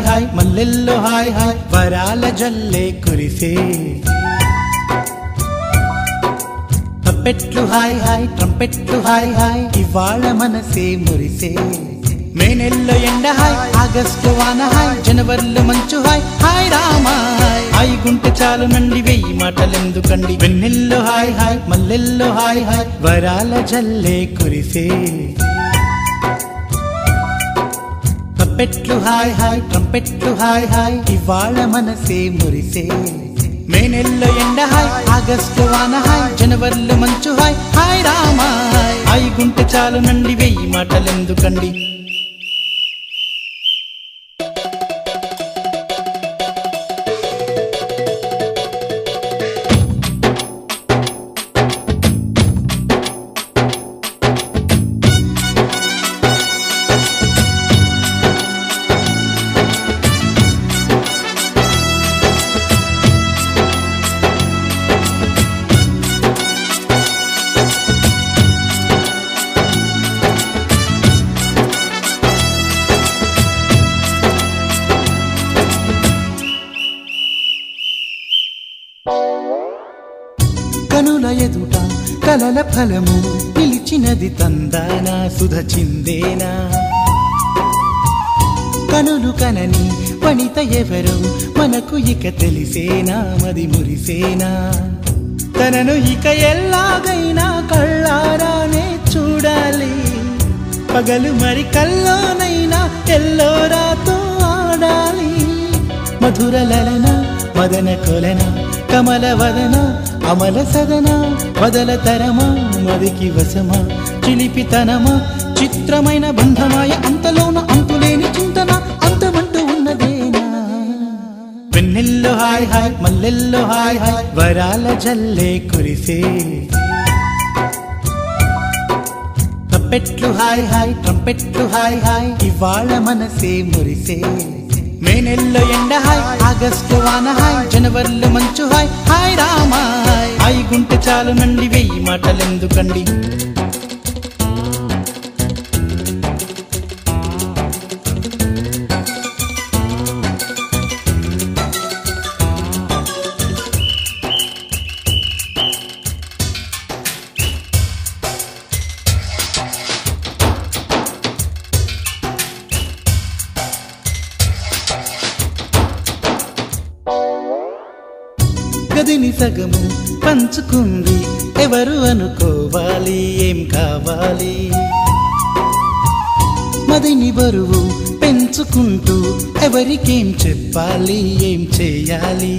Hi మల్లెల్లో hi hi వరాల జల్లే కురిసే తప్పెట్లు హాయ్ హాయ్ ట్రంపెట్లు హాయ్ హాయ్ ఇవాళ మనసే మురిసే మే నెల్లో ఎండ హాయ్ ఆగస్టు వాన హాయ్ జనవరిలో మంచు హాయ్ హాయ్ రామా హాయ్ గుంటె చాలు నండి వెయ్యి మాటలెందుకండి వెన్నెల్లో హాయ్ హాయ్ మల్లెల్లో హాయ్ హాయ్ వరాల జల్లే కురిసే తప్పెట్లు హాయ్ హాయ్ ట్రంపెట్లు హాయ్ హాయ్ ఇవాళ మనసే మురిసే మే నెల్లో ఎండ హాయ్ ఆగస్టు వాన హాయ్ జనవరిలో మంచు హాయ్ హాయ్ రామా హాయ్ గుంటె చాలు నండి వెయ్యి మాటలెందుకండి కనుల ఎదుట కలల ఫలము పిలిచినది తందానా సుధ చిందేనా కనులు కనని వనిత ఎవరు మనకు ఇక తెలిసేనా మది మురిసేనా తనను ఇక ఎల్లాగైనా కళ్ళారానే చూడాలి పగలు మరి కల్లోనైనా ఎల్లోరాతో ఆడాలి మధుర లలన మదన కొలన కమల వదన అమల సదన వదల తరమా మదికి వశమా చిలిపితనమా చిత్రమైన బంధమాయ అంతలోన అంతులేని చింతన అంతమంటూ ఉన్నదేనా వెన్నెల్లో హాయ్ హాయ్ మల్లెల్లో హాయ్ హాయ్ వరాల జల్లే కురిసే తప్పెట్లు హాయ్ హాయ్ ట్రంపెట్లు హాయ్ హాయ్ ఇవాళ మనసే మురిసే మే నెల్లో ఎండ హాయ్ ఆగస్టు వాన హాయ్ జనవరిలో మంచు హాయ్ హాయ్ రామా హాయ్ గుంటె చాలు నండి వెయ్యి మాటలెందుకండి గదిని సగము పంచుకుంది ఎవరు అనుకోవాలి ఏం కావాలి మదిని బరువు పెంచుకుంటూ ఎవరికేం చెప్పాలి ఏం చేయాలి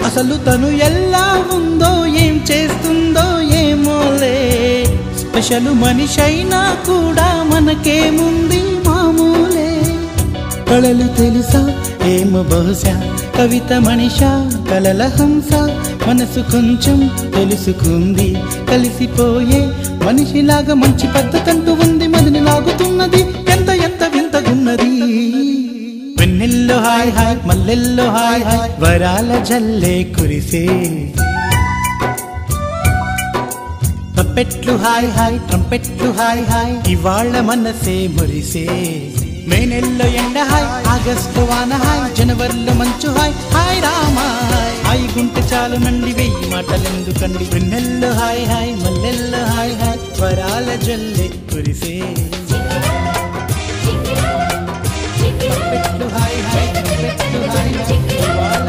అసలు తను ఎలా ఉందో ఏం చేస్తుందో ఏమోలే స్పెషల్ మనిషైనా కూడా మనకేముంది మామూలే కళలు తెలుసా ఏమో బహుశా కవిత మనిషా కలల హంస మనసు కొంచెం తెలుసుకుంది కలిసిపోయే మనిషిలాగా మంచి పద్ధతంటూ ఉంది మదిని లాగుతున్నది ఎంత ఎంత వింతగున్నది వెన్నెల్లో హాయ్ హాయ్ మల్లెల్లో హాయ్ హాయ్ వరాల జల్లే కురిసే తప్పెట్లు హాయ్ హాయ్ ట్రంపెట్లు హాయ్ హాయ్ ఇవాళ మనసే మురిసే మే నెల్లో ఎండ హాయ్ ఆగస్టు వాన హాయ్ జనవరిలో మంచు హాయ్ హాయ్ రామా హాయ్ గుంటె చాలు నండి వెయ్యి మాటలెందుకండి వెన్నెల్లో హాయ్ హాయ్ మల్లెల్లో హాయ్ హాయ్ వరాల జల్లే కురిసే తప్పెట్లు హాయ్ హాయ్ ట్రంపెట్లు హాయ్ హాయ్ ఇవాళ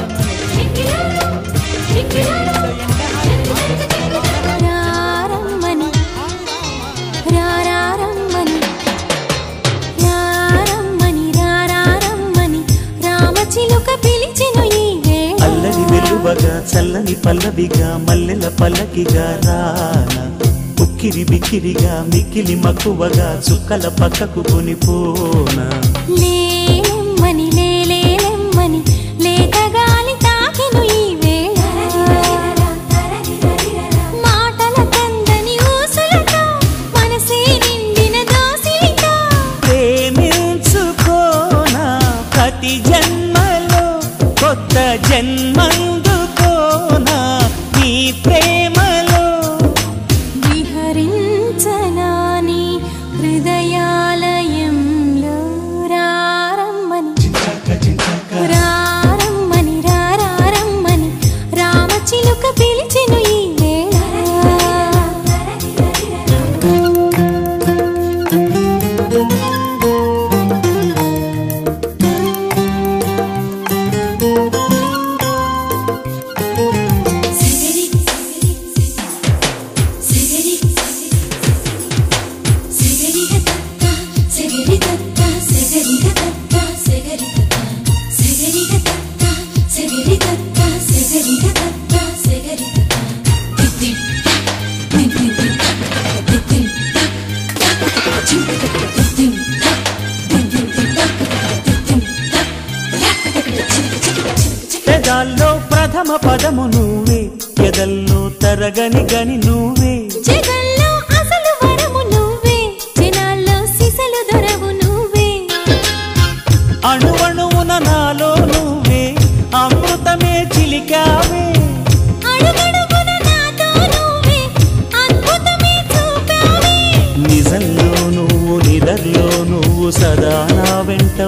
చల్లని పల్లవిగా మల్లెల పల్లకిగా రానా ఉక్కిరి బిక్కిరిగా మిక్కిలి మక్కువగా చుక్కల పక్కకు కొనిపోనా లేలెమ్మని లేలేలెమ్మని లేతగాలి తాకిను ఈ వేళ మాటల కందని ఊసులతో మనసే నిండిన దోసిలితో ప్రేమించుకోనా ప్రతి జన్మలో కొత్త జన్మందుకోనా నీ ప్రేమలో విహరించనాని హృదయాలయంలో రారమ్మని వేదాల్లో ప్రథమ పదము నువ్వే, ఎదల్లో తరగని గని నువ్వే, జగల్లో అసలు వరము నువ్వే, జనాల్లో సిసలు దొరవు నువ్వే. అణువణువున నాలో నువ్వే, అమృతమే చిలికావే, అడుగడుగున నాతో నువ్వే, అద్భుతమే చూపావే. నిజంలో నువ్వు నిదర్లో నువ్వు సదా నా వెంట